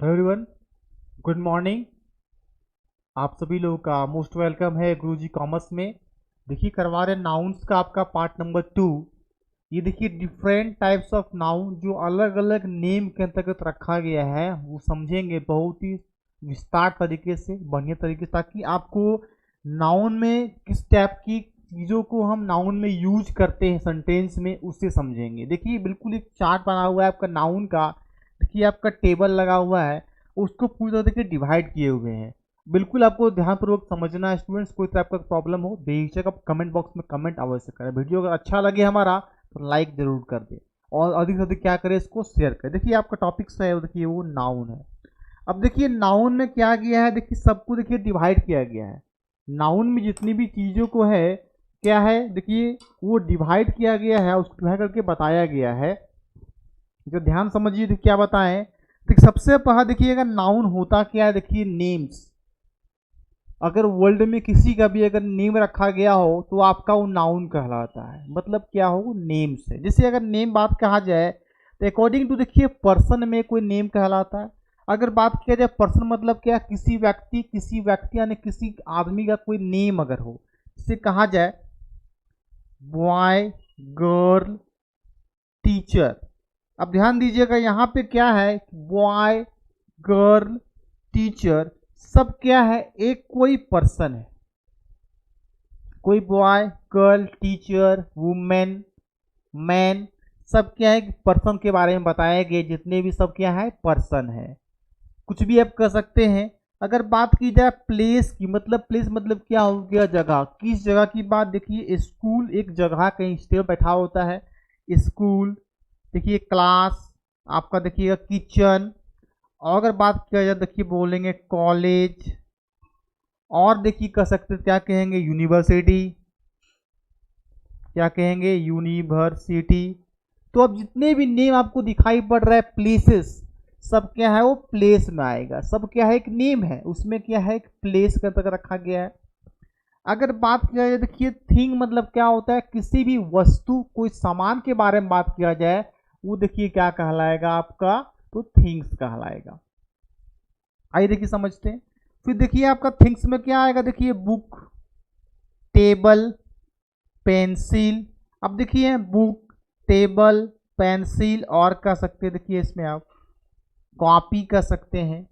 Hello everyone, good morning. आप सभी लोगों का मोस्ट वेलकम है गुरुजी कॉमर्स में। देखिए करवा रहे नाउन्स का आपका पार्ट नंबर 2। ये देखिए डिफरेंट टाइप्स ऑफ नाउन जो अलग अलग नेम के अंतर्गत रखा गया है वो समझेंगे बहुत ही विस्तार तरीके से, बढ़िया तरीके से, ताकि आपको नाउन में किस टाइप की चीज़ों को हम नाउन में यूज करते हैं सेंटेंस में उससे समझेंगे। देखिए बिल्कुल एक चार्ट बना हुआ है आपका नाउन का। देखिए आपका टेबल लगा हुआ है, उसको पूरी तरह से डिवाइड किए हुए हैं। बिल्कुल आपको ध्यानपूर्वक समझना है स्टूडेंट्स। कोई तरह का प्रॉब्लम हो बेहिचक आप कमेंट बॉक्स में कमेंट अवश्य करें। वीडियो अगर अच्छा लगे हमारा तो लाइक जरूर कर दे और अधिक से अधिक क्या करें, इसको शेयर करें। देखिए आपका टॉपिक है, देखिए वो नाउन है। अब देखिए नाउन में क्या किया है, देखिए सबको देखिए डिवाइड किया गया है। नाउन में जितनी भी चीज़ों को है क्या है, देखिए वो डिवाइड किया गया है, उसको डिवाइड करके बताया गया है। जो ध्यान समझिए क्या बताएं। देखिए सबसे पहला देखिएगा नाउन होता क्या है, देखिए नेम्स। अगर वर्ल्ड में किसी का भी अगर नेम रखा गया हो तो आपका वो नाउन कहलाता है। मतलब क्या हो, नेम से। जैसे अगर नेम बात कहा जाए तो अकॉर्डिंग टू देखिए पर्सन में कोई नेम कहलाता है। अगर बात किया जाए पर्सन मतलब क्या, किसी व्यक्ति यानी किसी आदमी का कोई नेम अगर हो, जिसे कहा जाए बॉय, गर्ल, टीचर। अब ध्यान दीजिएगा यहाँ पे क्या है, बॉय, गर्ल, टीचर सब क्या है, एक कोई पर्सन है। कोई boy, girl, teacher, women, man सब क्या है, पर्सन के बारे में बताया गया। जितने भी सब क्या है, पर्सन है। कुछ भी आप कह सकते हैं। अगर बात की जाए प्लेस की, मतलब प्लेस मतलब क्या हो गया, जगह। किस जगह की बात, देखिए स्कूल एक जगह कहीं स्टेज बैठा होता है, स्कूल। देखिए क्लास आपका, देखिएगा किचन। और अगर बात किया जाए देखिए बोलेंगे कॉलेज। और देखिए कह सकते क्या कहेंगे, यूनिवर्सिटी। क्या कहेंगे, यूनिवर्सिटी। तो अब जितने भी नेम आपको दिखाई पड़ रहा है प्लेसेस, सब क्या है, वो प्लेस में आएगा। सब क्या है, एक नेम है, उसमें क्या है, एक प्लेस का तक रखा गया है। अगर बात किया जाए देखिए थिंग मतलब क्या होता है, किसी भी वस्तु कोई सामान के बारे में बात किया जाए वो देखिए क्या कहलाएगा आपका, तो थिंग्स कहलाएगा। आइए देखिए समझते हैं। फिर देखिए आपका थिंग्स में क्या आएगा, देखिए बुक, टेबल, पेंसिल। अब देखिए बुक, टेबल, पेंसिल और कह सकते हैं, देखिए इसमें आप कॉपी कह सकते हैं,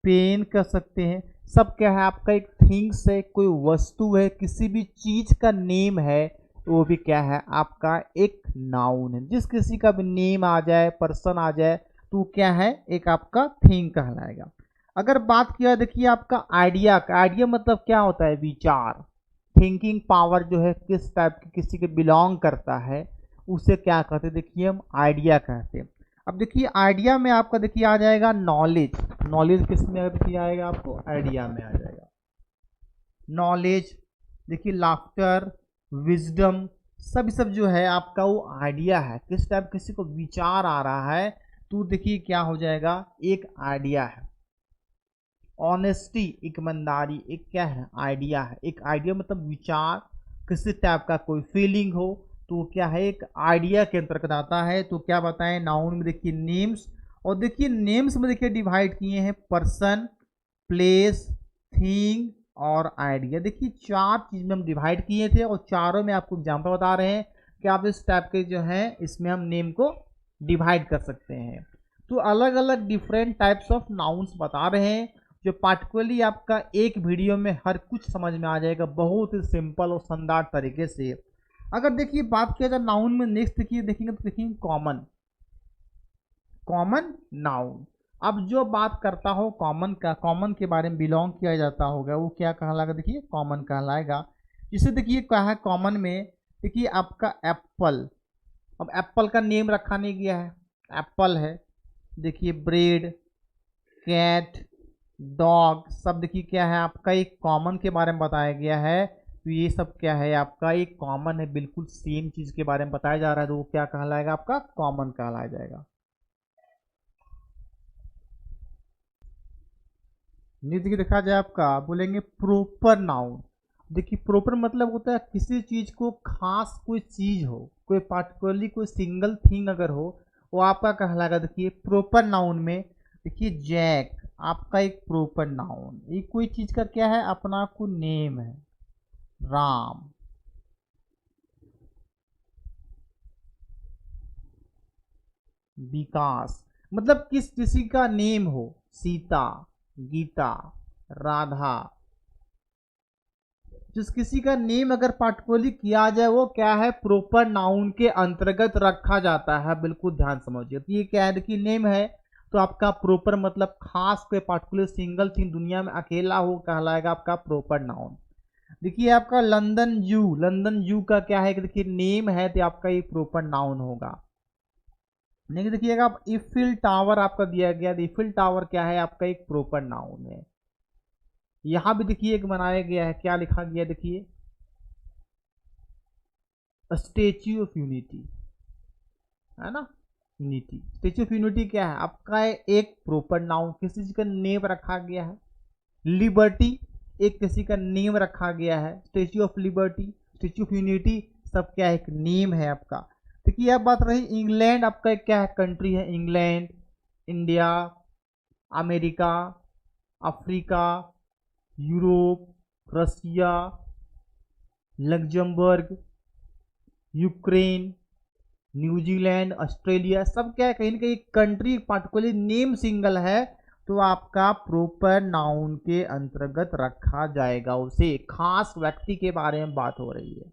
पेन कह सकते हैं। सब क्या है आपका एक थिंग्स है, कोई वस्तु है, किसी भी चीज का नेम है, वो भी क्या है आपका एक नाउन है। जिस किसी का भी नेम आ जाए, पर्सन आ जाए, तो क्या है, एक आपका थिंग कहलाएगा। अगर बात किया देखिए आपका आइडिया का, आइडिया मतलब क्या होता है, विचार। थिंकिंग पावर जो है किस टाइप की किसी के बिलोंग करता है, उसे क्या कहते हैं, देखिए हम आइडिया कहते हैं। अब देखिए आइडिया में आपका देखिए आ जाएगा नॉलेज। नॉलेज किस में देखिए आएगा, आपको आइडिया में आ जाएगा नॉलेज। देखिए लाफ्टर, विजडम, सब जो है आपका वो आइडिया है। किस टाइप किसी को विचार आ रहा है तो देखिए क्या हो जाएगा, एक आइडिया है। ऑनेस्टी, ईमानदारी, एक क्या है, आइडिया है। एक आइडिया मतलब विचार, किसी टाइप का कोई फीलिंग हो तो क्या है, एक आइडिया के अंतर्गत आता है। तो क्या बताएं, नाउन में देखिए नेम्स। और देखिए नेम्स में देखिए डिवाइड किए हैं पर्सन, प्लेस, थिंग और आइडिया। देखिए चार चीज में हम डिवाइड किए थे और चारों में आपको एग्जाम्पल बता रहे हैं कि आप इस टाइप के जो है इसमें हम नेम को डिवाइड कर सकते हैं। तो अलग अलग डिफरेंट टाइप्स ऑफ नाउन्स बता रहे हैं, जो पार्टिकुलरली आपका एक वीडियो में हर कुछ समझ में आ जाएगा बहुत ही सिंपल और शानदार तरीके से। अगर देखिए बात किया जाए नाउन में, नेक्स्ट देखिए देखेंगे तो देखिए कॉमन। Common noun. अब जो बात करता हो कॉमन का, कॉमन के बारे में बिलोंग किया जाता होगा, वो क्या कहलाएगा, देखिए कॉमन कहलाएगा। जिसे देखिए क्या है कॉमन में, देखिए आपका एप्पल। अब एप्पल का नेम रखा नहीं गया है, एप्पल है। देखिए ब्रेड, कैट, डॉग, सब देखिए क्या है आपका एक कॉमन के बारे में बताया गया है। तो ये सब क्या है आपका एक कॉमन है, बिल्कुल सेम चीज के बारे में बताया जा रहा है, तो वो क्या कहलाएगा, आपका कॉमन कहलाया जाएगा। देखिए देखा जाए आपका बोलेंगे प्रॉपर नाउन। देखिए प्रॉपर मतलब होता है किसी चीज को खास कोई चीज हो, कोई पार्टिकुलरली कोई सिंगल थिंग अगर हो, वो आपका कहलाएगा देखिए प्रॉपर नाउन में। देखिए जैक आपका एक प्रॉपर नाउन, ये कोई चीज का क्या है, अपना को नेम है। राम, विकास मतलब किसी का नेम हो, सीता, गीता, राधा, जिस किसी का नेम अगर पार्टिकुलरली किया जाए वो क्या है, प्रॉपर नाउन के अंतर्गत रखा जाता है। बिल्कुल ध्यान समझिए, तो ये क्या है, देखिए नेम है तो आपका प्रॉपर मतलब खास कोई पार्टिकुलर सिंगल थिंग दुनिया में अकेला हो कहलाएगा आपका प्रॉपर नाउन। देखिए आपका लंदन जू, लंदन जू का क्या है कि देखिए नेम है तो आपका ये प्रॉपर नाउन होगा। नहीं देखिएगा आप इफिल टावर आपका दिया गया, इफिल टावर क्या है, आपका एक प्रॉपर नाउन है। यहां भी देखिए एक बनाया गया है, क्या लिखा गया देखिए, स्टेच्यू ऑफ यूनिटी, है ना, यूनिटी, स्टेच्यू ऑफ यूनिटी क्या है आपका एक प्रॉपर नाउन, किसी चीज का नेम रखा गया है। लिबर्टी एक किसी का नेम रखा गया है, statue of liberty, statue of unity, सब क्या है, एक नेम है आपका। देखिए अब बात रही इंग्लैंड, आपका एक क्या है, कंट्री है England, India, America, Africa, Europe, Russia, Luxembourg, Ukraine, New Zealand, Australia, सब क्या है, कहीं ना कहीं कंट्री पार्टिकुलर नेम सिंगल है तो आपका प्रॉपर नाउन के अंतर्गत रखा जाएगा, उसे खास व्यक्ति के बारे में बात हो रही है।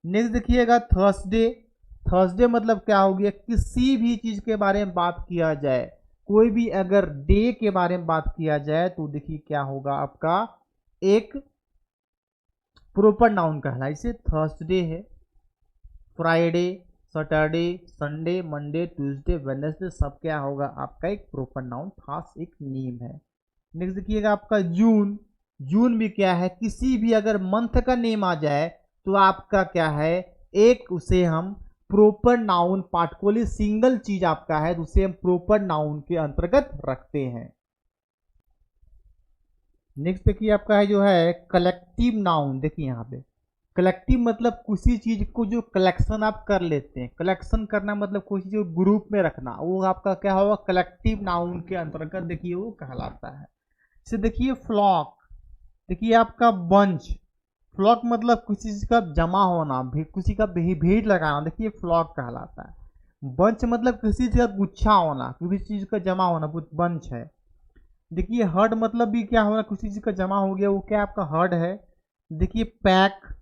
नेक्स्ट देखिएगा थर्सडे, थर्सडे मतलब क्या हो गया, किसी भी चीज के बारे में बात किया जाए, कोई भी अगर डे के बारे में बात किया जाए तो देखिए क्या होगा आपका एक प्रॉपर नाउन कहलाए, इसे थर्सडे है, Friday, Saturday, Sunday, Monday, Tuesday, Wednesday, सब क्या होगा आपका एक प्रॉपर नाउन, खास एक नेम है। नेक्स्ट देखिएगा आपका जून, जून भी क्या है, किसी भी अगर मंथ का नेम आ जाए तो आपका क्या है, एक उसे हम प्रॉपर नाउन पार्टिकुलर सिंगल चीज आपका है उसे हम प्रॉपर नाउन के अंतर्गत रखते हैं। नेक्स्ट देखिए आपका है जो है कलेक्टिव नाउन, देखिए यहाँ पे कलेक्टिव मतलब किसी चीज को जो कलेक्शन आप कर लेते हैं, कलेक्शन करना मतलब कोई चीज ग्रुप में रखना, वो आपका क्या होगा, कलेक्टिव नाउन के अंतर्गत देखिए वो कहलाता है। जैसे देखिए फ्लॉक, देखिए आपका बंच, फ्लॉक मतलब किसी चीज का जमा होना, किसी का भीड़ लगाना, देखिए फ्लॉक कहलाता है। बंच मतलब किसी चीज का गुच्छा होना, किसी चीज का जमा होना, बंच है। देखिए हर्ड मतलब भी क्या होना, किसी चीज का जमा हो गया वो क्या आपका हर्ड है। देखिए पैक,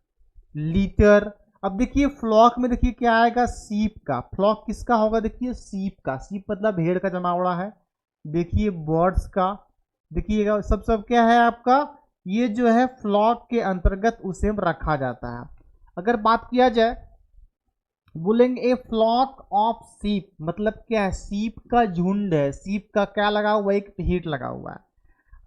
लीटर। अब देखिए फ्लॉक में देखिए क्या आएगा, सीप का, फ्लॉक किसका होगा, देखिए सीप का, सीप मतलब भेड़ का जमावड़ा है। देखिए बर्ड्स का, देखिएगा सब सब क्या है आपका, ये जो है फ्लॉक के अंतर्गत उसे रखा जाता है। अगर बात किया जाए, बोलेंगे ए फ्लॉक ऑफ सीप मतलब क्या है, सीप का झुंड है, सीप का क्या लगा हुआ है, एक हीट लगा हुआ है।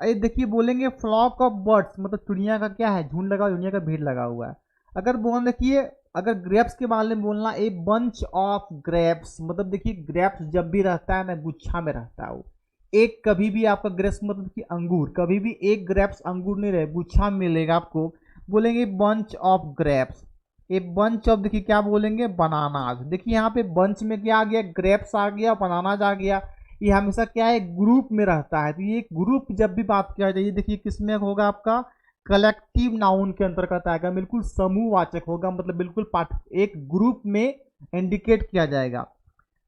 अरे देखिए बोलेंगे फ्लॉक ऑफ बर्ड्स मतलब चिड़िया का क्या है, झुंड लगा, चिड़िया का भीड़ लगा हुआ है। अगर बोल देखिए, अगर ग्रेप्स के बारे में बोलना, ए बंच ऑफ ग्रेप्स मतलब देखिए ग्रेप्स जब भी रहता है ना गुच्छा में रहता है वो, एक कभी भी आपका ग्रेप्स मतलब कि अंगूर, कभी भी एक ग्रेप्स अंगूर नहीं रहे, गुच्छा में मिलेगा आपको, बोलेंगे bunch of grapes. A bunch of देखिए क्या बोलेंगे, बनानाज। देखिए यहाँ पे बंच में क्या आ गया, ग्रेप्स आ गया, बनानाज आ गया। ये हमेशा क्या है, ग्रुप में रहता है, तो ये ग्रुप जब भी बात किया जाए देखिए किसमें होगा आपका, कलेक्टिव नाउन के अंतर्गत आएगा, बिल्कुल समूहवाचक होगा, मतलब बिल्कुल पार्ट एक ग्रुप में इंडिकेट किया जाएगा।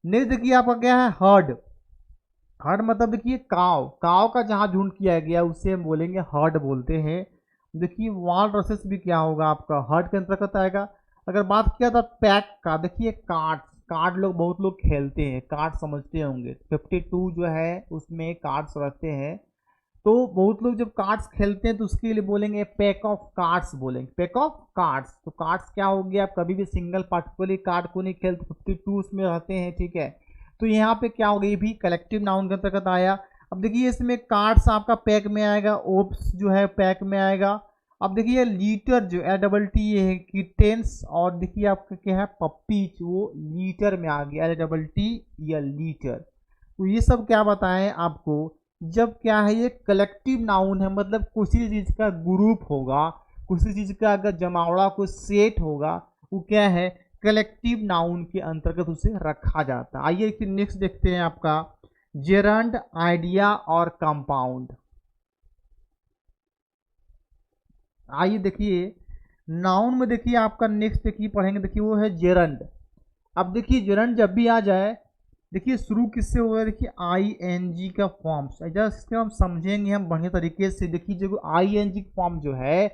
नेक्स्ट देखिए आपका क्या है, हर्ड, हर्ड मतलब देखिए काव, काव का जहां झुंड किया गया उसे हम बोलेंगे हर्ड बोलते हैं। देखिए वाल रसेस भी क्या होगा आपका हर्ड के अंतर्गत आएगा। अगर बात किया था पैक का, देखिए कार्ड, कार्ड लोग बहुत लोग खेलते हैं, कार्ड समझते होंगे, 52 जो है उसमें कार्ड्स रहते हैं, तो बहुत लोग जब कार्ड्स खेलते हैं तो उसके लिए बोलेंगे पैक ऑफ कार्ड्स, बोलेंगे पैक ऑफ कार्ड्स। तो कार्ड्स क्या हो गया, आप कभी भी सिंगल पार्टिकुलर कार्ड को नहीं खेलते, 52 उसमें रहते हैं, ठीक है। तो यहाँ पे क्या हो गई, भी कलेक्टिव नाउन के अंतर्गत आया। अब देखिए इसमें कार्ड्स आपका पैक में आएगा, ओप्स जो है पैक में आएगा। अब देखिए लीटर जो LTT ये है किटेंस, और देखिए आपका क्या है पप्पी, वो लीटर में आ गया, LTT या लीटर। तो ये सब क्या बताएं आपको, जब क्या है ये कलेक्टिव नाउन है मतलब किसी चीज का ग्रुप होगा, किसी चीज का अगर जमावड़ा कोई सेट होगा, वो क्या है कलेक्टिव नाउन के अंतर्गत उसे रखा जाता है। आइए फिर नेक्स्ट देखते हैं आपका जेरंड, आइडिया और कंपाउंड। आइए देखिए नाउन में देखिए आपका नेक्स्ट देखिए पढ़ेंगे, देखिए वो है जेरंड। अब देखिए जेरंड जब भी आ जाए, देखिए शुरू किससे हुआ है, देखिए आई एन जी का फॉर्म, जस्ट इसके हम समझेंगे हम बढ़िया तरीके से। देखिए जो आई एन जी फॉर्म जो है,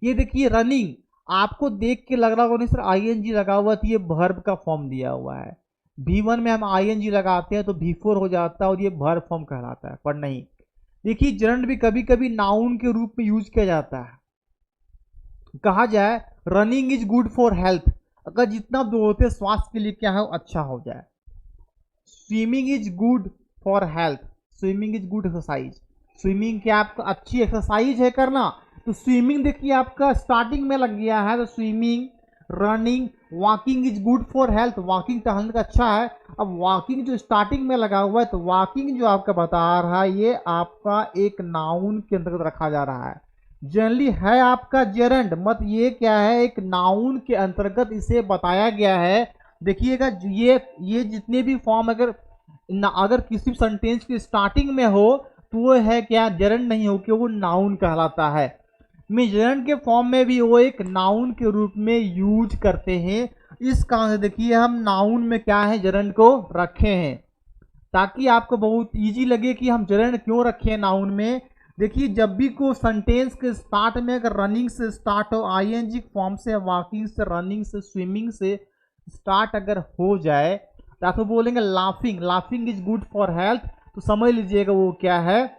ये देखिए रनिंग, आपको देख के लग रहा होगा नहीं सर आई एन जी लगा हुआ, तो ये वर्ब का फॉर्म दिया हुआ है। V1 में हम आई एन जी लगाते हैं तो V4 हो जाता है और ये वर्ब फॉर्म कहलाता है, पर नहीं। देखिए जेरंड भी कभी कभी नाउन के रूप में यूज किया जाता है। कहा जाए running is good for health, अगर जितना दौड़ते स्वास्थ्य के लिए क्या है अच्छा हो जाए। Swimming is good for health, swimming is good exercise, swimming क्या आपका अच्छी एक्सरसाइज है करना, तो स्विमिंग देखिए आपका स्टार्टिंग में लग गया है, तो swimming, running, walking is good for health, walking टहलने का अच्छा है। अब वॉकिंग जो स्टार्टिंग में लगा हुआ है, तो वॉकिंग जो आपका बता रहा है ये आपका एक नाउन के अंतर्गत रखा जा रहा है। जनरली है आपका जेरंड, मत ये क्या है एक नाउन के अंतर्गत इसे बताया गया है। देखिएगा ये जितने भी फॉर्म अगर किसी सेंटेंस की स्टार्टिंग में हो तो वो है क्या जेरंड नहीं हो कि वो नाउन कहलाता है। जेरंड के फॉर्म में भी वो एक नाउन के रूप में यूज करते हैं। इस कारण से देखिए हम नाउन में क्या है जेरंड को रखे हैं, ताकि आपको बहुत इजी लगे कि हम जेरंड क्यों रखे हैं नाउन में। देखिए जब भी को सेंटेंस के स्टार्ट में अगर रनिंग से स्टार्ट हो, आईएनजी फॉर्म से, वॉकिंग से, रनिंग से, स्विमिंग से स्टार्ट अगर हो जाए, तो आप बोलेंगे laughing, laughing is good for health, तो समझ लीजिएगा वो क्या है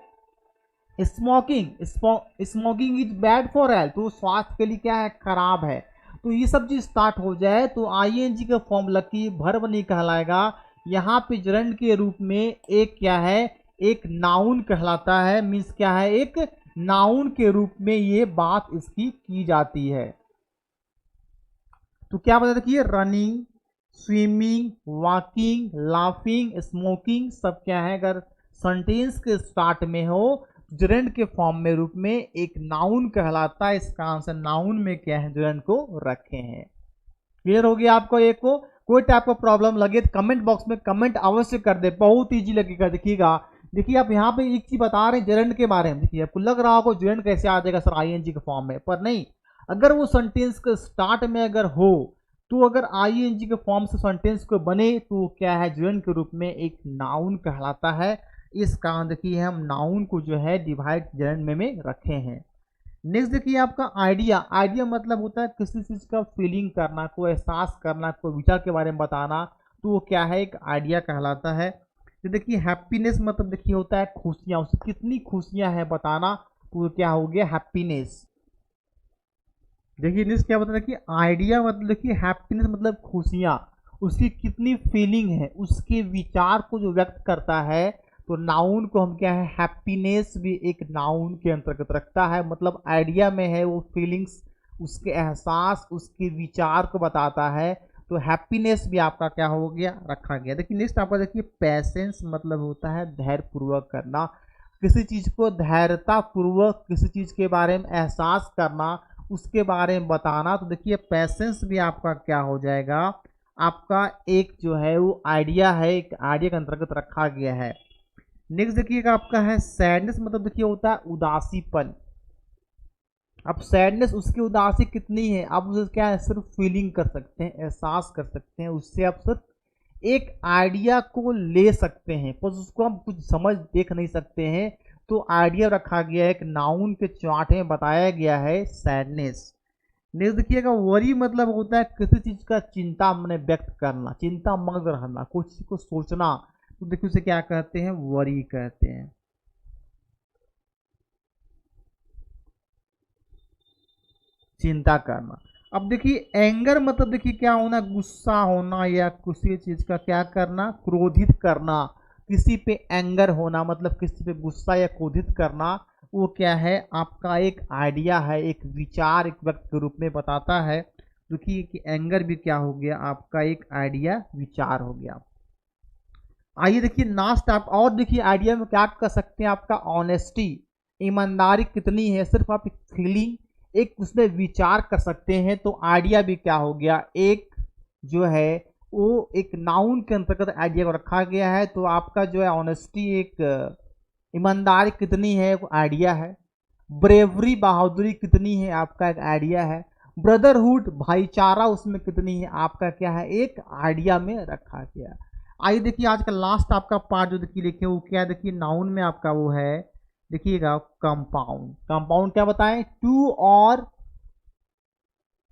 smoking, smoking is bad for health, तो स्वास्थ्य के लिए क्या है खराब है। तो ये सब चीज स्टार्ट हो जाए तो आईएनजी का फॉर्म लकी वर्ब नहीं कहलाएगा, यहाँ पे जेरंड के रूप में एक क्या है एक नाउन कहलाता है। मीन्स क्या है एक नाउन के रूप में ये बात इसकी की जाती है। तो क्या बता देखिए running, swimming, walking, laughing, smoking सब क्या है अगर सेंटेंस के स्टार्ट में हो जेरंड के फॉर्म में रूप में एक नाउन कहलाता है। इसका आंसर नाउन में क्या है जेरंड को रखे हैं। क्लियर हो गया आपको? एक को कोई टाइप का प्रॉब्लम लगे तो कमेंट बॉक्स में कमेंट अवश्य कर दे, बहुत इजी लगेगा। देखिएगा देखिए आप यहाँ पे एक चीज बता रहे हैं जेरंड के बारे में, देखिए आपको लग रहा होगा जेरंड कैसे आ जाएगा सर आईएनजी के फॉर्म में, पर नहीं। अगर वो सेंटेंस के स्टार्ट में अगर हो तो अगर आईएनजी के फॉर्म से सेंटेंस को बने तो क्या है जेरंड के रूप में एक नाउन कहलाता है। इस कारण देखिए हम नाउन को जो है डिवाइड जेरंड में रखे हैं। नेक्स्ट देखिए आपका आइडिया। आइडिया मतलब होता है किसी चीज का फीलिंग करना, कोई एहसास करना, कोई विचार के बारे में बताना, तो वो क्या है एक आइडिया कहलाता है। तो देखिए हैप्पीनेस मतलब देखिए होता है खुशियां, उसकी कितनी खुशियां हैं बताना, तो क्या हो गया हैप्पीनेस। देखिए नेक्स्ट क्या बताता है कि आइडिया मतलब देखिए हैप्पीनेस मतलब खुशियां, उसकी कितनी फीलिंग है, उसके विचार को जो व्यक्त करता है, तो नाउन को हम क्या है हैप्पीनेस भी एक नाउन के अंतर्गत रखता है। मतलब आइडिया में है वो फीलिंग्स, उसके एहसास, उसके विचार को बताता है, तो हैप्पीनेस भी आपका क्या हो गया रखा गया। देखिए नेक्स्ट आपका देखिए पैसेंस मतलब होता है धैर्य पूर्वक करना, किसी चीज को धैर्यता पूर्वक किसी चीज के बारे में एहसास करना, उसके बारे में बताना, तो देखिए पैसेंस भी आपका क्या हो जाएगा आपका एक जो है वो आइडिया है, एक आइडिया के अंतर्गत रखा गया है। नेक्स्ट देखिएगा आपका है सैडनेस मतलब देखिए होता है उदासीपन। अब सैडनेस उसकी उदासी कितनी है आप उसे क्या है सिर्फ फीलिंग कर सकते हैं, एहसास कर सकते हैं, उससे आप सिर्फ एक आइडिया को ले सकते हैं, पर उसको हम कुछ समझ देख नहीं सकते हैं। तो आइडिया रखा गया है एक नाउन के चार्ट में बताया गया है सैडनेस। नेक्स्ट देखिएगा वरी मतलब होता है किसी चीज का चिंता मैंने व्यक्त करना, चिंता मग्न रहना, कुछ चीज को सोचना, तो देखिए उसे क्या कहते हैं वरी कहते हैं। चिंता करना। अब देखिए एंगर मतलब देखिए क्या होना गुस्सा होना या किसी चीज का क्या करना क्रोधित करना, किसी पे एंगर होना मतलब किसी पे गुस्सा या क्रोधित करना, वो क्या है आपका एक आइडिया है, एक विचार एक व्यक्ति के रूप में बताता है। देखिए कि एंगर भी क्या हो गया आपका एक आइडिया विचार हो गया। आइए देखिए लास्ट आप और देखिए आइडिया में क्या कर सकते हैं आपका ऑनेस्टी, ईमानदारी कितनी है, सिर्फ आप एक फीलिंग एक उसमें विचार कर सकते हैं, तो आइडिया भी क्या हो गया एक जो है वो एक नाउन के अंतर्गत आइडिया को रखा गया है। तो आपका जो है ऑनेस्टी, एक ईमानदारी कितनी है वो आइडिया है। ब्रेवरी बहादुरी कितनी है आपका एक आइडिया है। ब्रदरहुड भाईचारा उसमें कितनी है आपका क्या है एक आइडिया में रखा गया। आइए देखिए आज का लास्ट आपका पार्ट जो देखिए लिखे वो क्या है, देखिए नाउन में आपका वो है, देखिएगा कंपाउंड। कंपाउंड क्या बताएं, टू और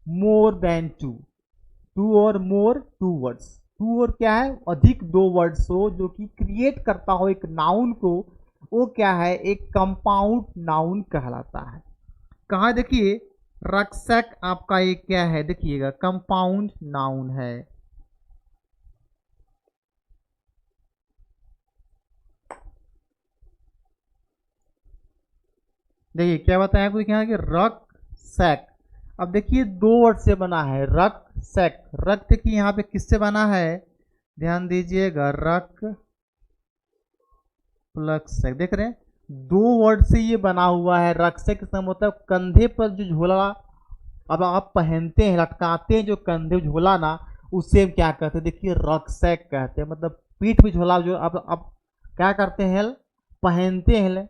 मोर देन टू, टू और मोर टू वर्ड्स, टू और क्या है अधिक दो वर्ड्स हो जो कि क्रिएट करता हो एक नाउन को, वो क्या है एक कंपाउंड नाउन कहलाता है। कहा देखिए रक्षक आपका एक क्या है, देखिएगा कंपाउंड नाउन है। देखिए क्या बताया आपको, क्या है कि रक सैक। अब देखिए दो वर्ड से बना है रक सैक। रक देखिए यहाँ पे किससे बना है, ध्यान दीजिएगा, रक प्लस सैक, देख रहे हैं दो वर्ड से ये बना हुआ है। रक सैक इसका मतलब कंधे पर जो झोला अब आप पहनते हैं, लटकाते हैं जो कंधे झोला ना, उससे हम क्या कहते हैं, देखिए रक सैक कहते हैं। मतलब पीठ पे झोला जो अब क्या करते हैं, पहनते हैं,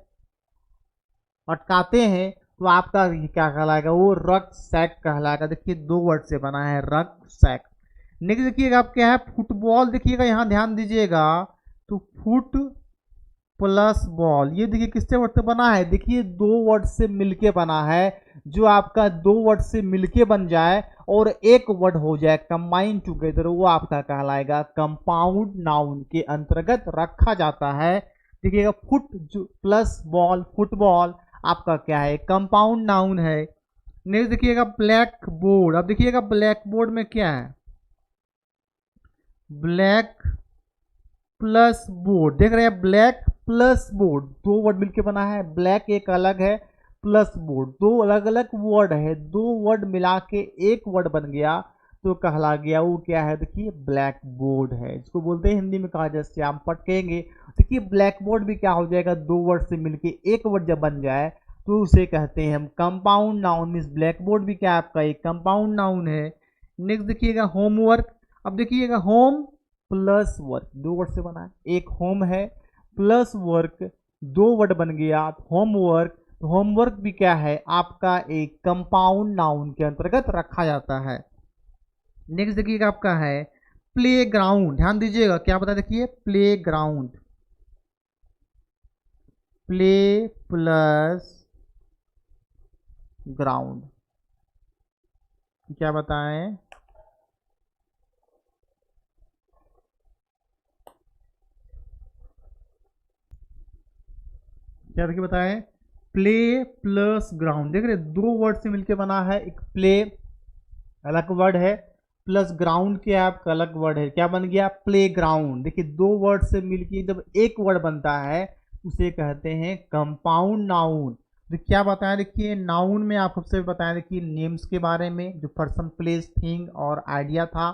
अटकाते हैं, तो आपका क्या कहलाएगा वो रक सैक कहलाएगा। देखिए दो वर्ड से बना है रक सैक। नेक्स्ट देखिएगा आप क्या है फुटबॉल, देखिएगा यहाँ ध्यान दीजिएगा, तो फुट प्लस बॉल, ये देखिए किससे वर्ड से बना है, देखिए दो वर्ड से मिलके बना है। जो आपका दो वर्ड से मिलके बन जाए और एक वर्ड हो जाए कंबाइन टुगेदर, वो आपका कहलाएगा कंपाउंड नाउन के अंतर्गत रखा जाता है। देखिएगा फुट प्लस बॉल, फुटबॉल आपका क्या है कंपाउंड नाउन है। नेक्स्ट देखिएगा ब्लैक बोर्ड। अब देखिएगा ब्लैक बोर्ड में क्या है, ब्लैक प्लस बोर्ड, देख रहे हैं ब्लैक प्लस बोर्ड, दो वर्ड मिलके बना है। ब्लैक एक अलग है, प्लस बोर्ड दो अलग अलग वर्ड है, दो वर्ड मिला के एक वर्ड बन गया तो कहला गया वो क्या है, देखिए ब्लैक बोर्ड है, जिसको बोलते हैं हिंदी में कहा जाए श्याम पट कहेंगे। देखिए ब्लैक बोर्ड भी क्या हो जाएगा, दो वर्ड से मिलके एक वर्ड जब बन जाए तो उसे कहते हैं हम compound noun. Means black board भी क्या आपका एक कंपाउंड नाउन है। नेक्स्ट देखिएगा होमवर्क। अब देखिएगा होम प्लस वर्क, दो वर्ड से बना है, एक होम है प्लस वर्क, दो वर्ड बन गया होमवर्क। तो होमवर्क भी क्या है आपका एक कंपाउंड नाउन के अंतर्गत रखा जाता है। नेक्स्ट देखिएगा आपका है प्ले ग्राउंड, ध्यान दीजिएगा क्या बता, देखिए play ground, play plus ground क्या बताएं, क्या देखिए बताएं प्ले प्लस ग्राउंड, देख रहे दो वर्ड से मिलके बना है, एक प्ले अलग वर्ड है प्लस ग्राउंड के आपका अलग वर्ड है, क्या बन गया प्ले ग्राउंड। देखिए दो वर्ड से मिलके जब एक वर्ड बनता है उसे कहते हैं कंपाउंड नाउन। तो क्या बताया, देखिए नाउन में आप सबसे बताया देखिए नेम्स के बारे में, जो पर्सन प्लेस थिंग और आइडिया था।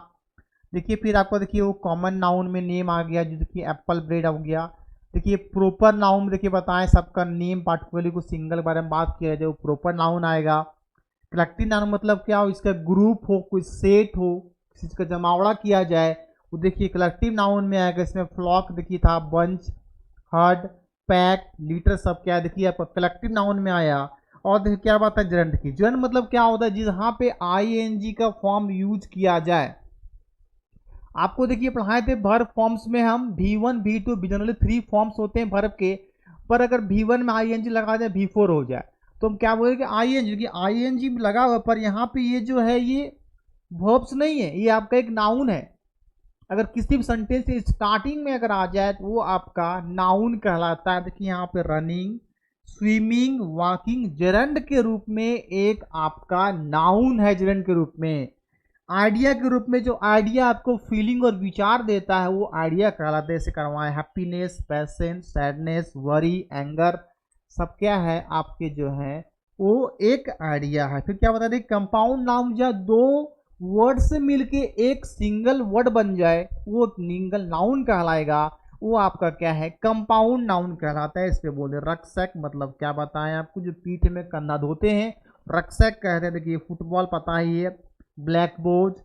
देखिए फिर आपको देखिए वो कॉमन नाउन में नेम आ गया, जो देखिए एप्पल ब्रेड हो गया। देखिए प्रॉपर नाउन देखिए बताएं सबका नेम पार्टिकुलरली को सिंगल बारे में बात किया जाए वो प्रॉपर नाउन आएगा। कलेक्टिव नाउन मतलब क्या हो, इसका ग्रुप हो, कोई सेट हो, किसी चीज का जमावड़ा किया जाए, वो देखिए कलेक्टिव नाउन में आएगा। इसमें फ्लॉक देखिए था, बंच, हर्ड, पैक, लीटर सब क्या देखिए आपका कलेक्टिव नाउन में आया। और देखिए क्या बात है जरंट की, जरंट मतलब क्या होता है जहाँ पे आईएनजी का फॉर्म यूज किया जाए। आपको देखिए पढ़ाए थे वर्ब फॉर्म्स में हम V1 V2 जनरली 3 फॉर्म्स होते हैं वर्ब के, पर अगर V1 में आईएनजी लगा दें V4 हो जाए तो हम क्या बोलेंगे आईएनजी, कि आईएनजी लगा हुआ, पर यहाँ पे ये जो है ये वर्ब्स नहीं है, ये आपका एक नाउन है। अगर किसी भी सेंटेंस के स्टार्टिंग में अगर आ जाए तो वो आपका नाउन कहलाता है। देखिए यहाँ पे रनिंग, स्विमिंग, वॉकिंग जेरंड के रूप में एक आपका नाउन है, जेरंड के रूप में। आइडिया के रूप में जो आइडिया आपको फीलिंग और विचार देता है वो आइडिया कहलाते हैं। इसे करवाएं happiness, passion, sadness, worry, anger, सब क्या है आपके जो है वो एक आइडिया है। फिर क्या बता दें कंपाउंड नाउन, जहाँ दो वर्ड से मिलके एक सिंगल वर्ड बन जाए वो सिंगल नाउन कहलाएगा, वो आपका क्या है कंपाउंड नाउन कहलाता है। इस पे बोले रक्सैक मतलब क्या बताएं आपको, जो पीठ में कंधा धोते हैं रक्सैक कहते हैं। देखिए फुटबॉल पता ही है, ब्लैक बोर्ड,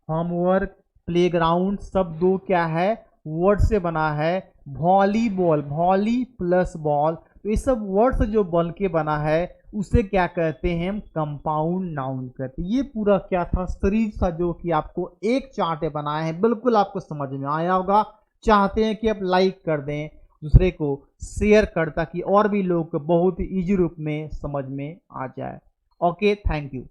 होमवर्क, प्लेग्राउंड सब दो क्या है, वर्ड से बना है। वॉलीबॉल, वॉली प्लस बॉल, तो ये सब वर्ड से जो बन के बना है उसे क्या कहते हैं, हम कंपाउंड नाउन कहते हैं। ये पूरा क्या था, सीरीज था जो कि आपको एक चार्ट बनाए हैं, बिल्कुल आपको समझ में आया होगा। चाहते हैं कि आप लाइक कर दें, दूसरे को शेयर कर, ताकि और भी लोग बहुत इजी रूप में समझ में आ जाए। Okay, thank you.